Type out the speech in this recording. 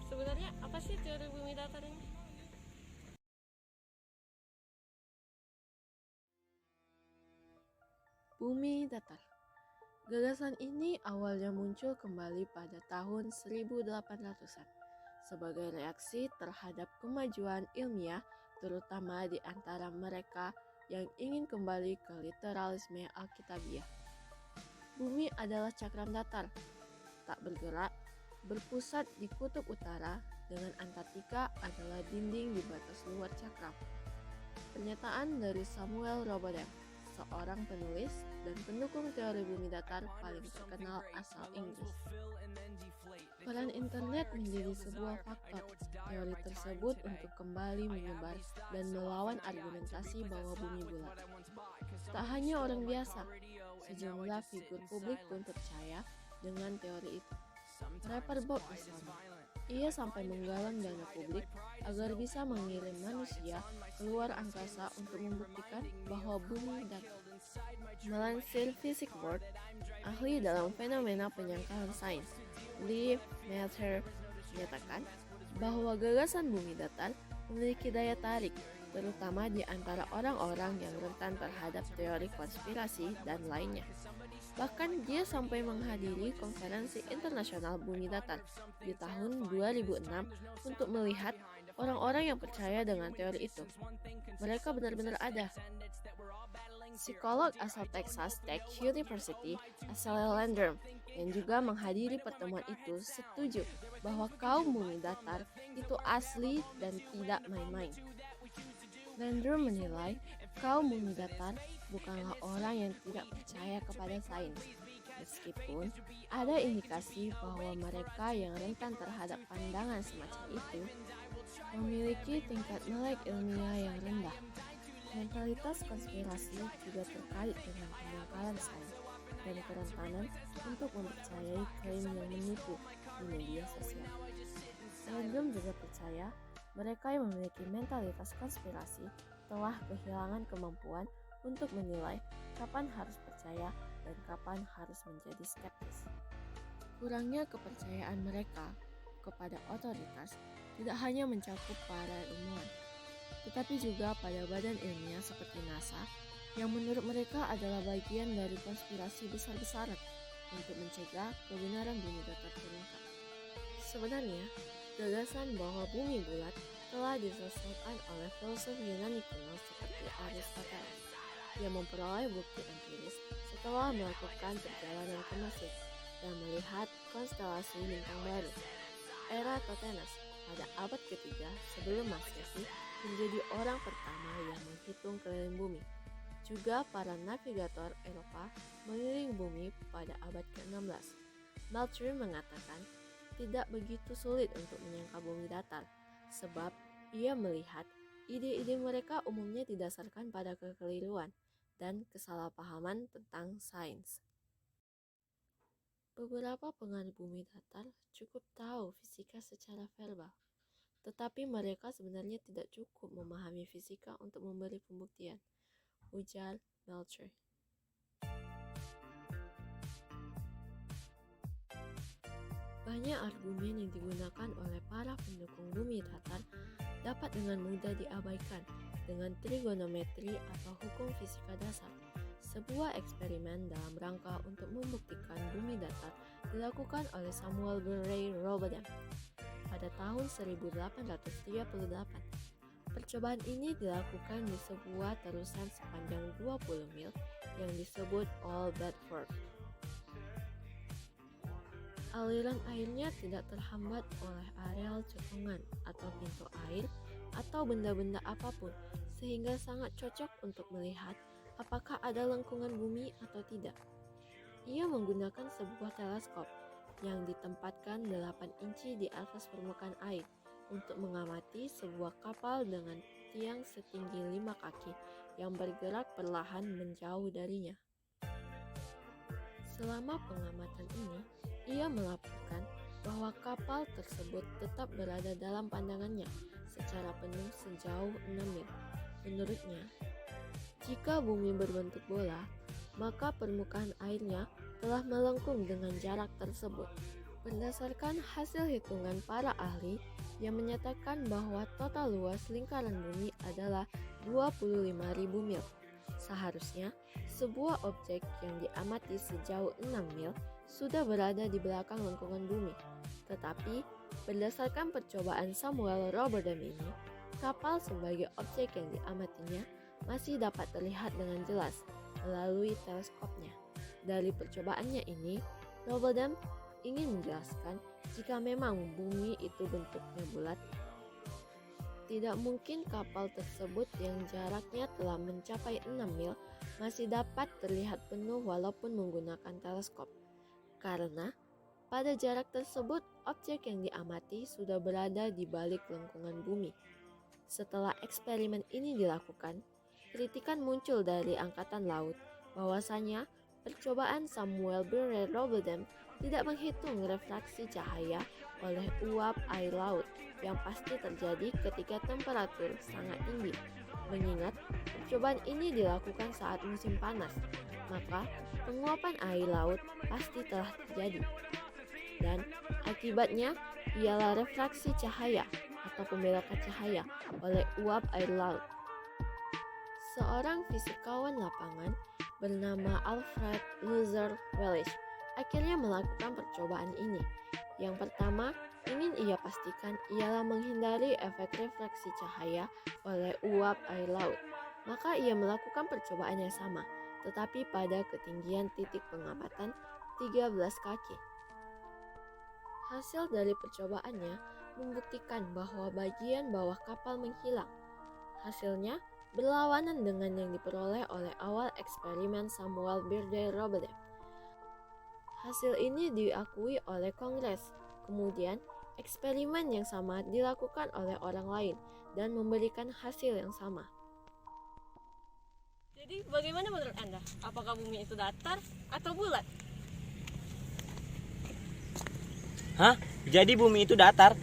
Sebenarnya apa sih teori bumi datar ini? Bumi datar. Gagasan ini awalnya muncul kembali pada tahun 1800-an sebagai reaksi terhadap kemajuan ilmiah, terutama di antara mereka yang ingin kembali ke literalisme Alkitabiah. Bumi adalah cakram datar, tak bergerak, berpusat di kutub utara, dengan Antartika adalah dinding di batas luar cakram. Pernyataan dari Samuel Robotham, seorang penulis dan pendukung teori bumi datar paling terkenal asal Inggris. Peran internet menjadi sebuah faktor teori tersebut untuk kembali menyebar dan melawan argumentasi bahwa bumi bulat. Tak hanya orang biasa, sejumlah figur publik pun percaya dengan teori itu. Rapper Bob misalnya, ia sampai menggalang dana publik agar bisa mengirim manusia keluar angkasa untuk membuktikan bahwa bumi datar. Melansir Physics Board, ahli dalam fenomena penyangkalan sains, Lee Mather menyatakan bahwa gagasan bumi datar memiliki daya tarik, terutama di antara orang-orang yang rentan terhadap teori konspirasi dan lainnya. Bahkan dia sampai menghadiri konferensi internasional bumi datar di tahun 2006 untuk melihat orang-orang yang percaya dengan teori itu. Mereka benar-benar ada. Psikolog asal Texas Tech University, Ashley Landrum, yang juga menghadiri pertemuan itu, setuju bahwa kaum bumi datar itu asli dan tidak main-main. Landrum menilai kaum bumi datar bukanlah orang yang tidak percaya kepada sains, meskipun ada indikasi bahwa mereka yang rentan terhadap pandangan semacam itu memiliki tingkat melek ilmiah yang rendah. Mentalitas konspirasi juga terkait dengan penyangkalan sains dan kerentanan untuk mempercayai klaim yang menipu di media sosial. Landrum juga percaya mereka yang memiliki mentalitas konspirasi telah kehilangan kemampuan untuk menilai kapan harus percaya dan kapan harus menjadi skeptis. Kurangnya kepercayaan mereka kepada otoritas tidak hanya mencakup para ilmuwan, tetapi juga pada badan ilmiah seperti NASA yang menurut mereka adalah bagian dari konspirasi besar-besaran untuk mencegah kebenaran bumi datar terungkap. Sebenarnya, gagasan bahwa bumi bulat telah diselesaikan oleh filsuf Yunani kuno seperti Aristoteles yang memperoleh bukti empiris setelah melakukan perjalanan ke Mesir dan melihat konstelasi bintang baru. Eratosthenes pada abad ketiga sebelum Masehi menjadi orang pertama yang menghitung keliling bumi. Juga para navigator Eropa mengelilingi bumi pada abad ke-16. Maltry mengatakan tidak begitu sulit untuk menyangka bumi datar, sebab ia melihat ide-ide mereka umumnya didasarkan pada kekeliruan dan kesalahpahaman tentang sains. Beberapa penganut bumi datar cukup tahu fisika secara verbal, tetapi mereka sebenarnya tidak cukup memahami fisika untuk memberi pembuktian, ujar Melcher. Banyak argumen yang digunakan oleh para pendukung bumi datar dapat dengan mudah diabaikan dengan trigonometri atau hukum fisika dasar. Sebuah eksperimen dalam rangka untuk membuktikan bumi datar dilakukan oleh Samuel Murray Robotham pada tahun 1838. Percobaan ini dilakukan di sebuah terusan sepanjang 20 mil yang disebut Old Bedford. Aliran airnya tidak terhambat oleh areal cekungan atau pintu air atau benda-benda apapun, sehingga sangat cocok untuk melihat apakah ada lengkungan bumi atau tidak. Ia menggunakan sebuah teleskop yang ditempatkan 8 inci di atas permukaan air untuk mengamati sebuah kapal dengan tiang setinggi 5 kaki yang bergerak perlahan menjauh darinya. Selama pengamatan ini, ia melaporkan bahwa kapal tersebut tetap berada dalam pandangannya secara penuh sejauh 6 mil. Menurutnya, jika bumi berbentuk bola, maka permukaan airnya telah melengkung dengan jarak tersebut. Berdasarkan hasil hitungan para ahli yang menyatakan bahwa total luas lingkaran bumi adalah 25.000 mil. Seharusnya, sebuah objek yang diamati sejauh 6 mil sudah berada di belakang lengkungan bumi. Tetapi, berdasarkan percobaan Samuel Robotham ini, kapal sebagai objek yang diamatinya masih dapat terlihat dengan jelas melalui teleskopnya. Dari percobaannya ini, Robotham ingin menjelaskan jika memang bumi itu bentuknya bulat, tidak mungkin kapal tersebut yang jaraknya telah mencapai 6 mil masih dapat terlihat penuh walaupun menggunakan teleskop. Karena pada jarak tersebut, objek yang diamati sudah berada di balik lengkungan bumi. Setelah eksperimen ini dilakukan, kritikan muncul dari Angkatan Laut bahwasanya percobaan Samuel Burrell Robotham tidak menghitung refraksi cahaya oleh uap air laut yang pasti terjadi ketika temperatur sangat tinggi. Mengingat percobaan ini dilakukan saat musim panas, maka penguapan air laut pasti telah terjadi. Dan akibatnya ialah refraksi cahaya atau pembelokan cahaya oleh uap air laut. Seorang fisikawan lapangan bernama Alfred Luther Welsh akhirnya melakukan percobaan ini. Yang pertama, ingin ia pastikan ialah menghindari efek refraksi cahaya oleh uap air laut. Maka ia melakukan percobaan yang sama, tetapi pada ketinggian titik pengamatan 13 kaki. Hasil dari percobaannya membuktikan bahwa bagian bawah kapal menghilang. Hasilnya berlawanan dengan yang diperoleh oleh awal eksperimen Samuel Burrell Robotham. Hasil ini diakui oleh Kongres. Kemudian, eksperimen yang sama dilakukan oleh orang lain dan memberikan hasil yang sama. Jadi, bagaimana menurut Anda? Apakah bumi itu datar atau bulat? Hah? Jadi bumi itu datar?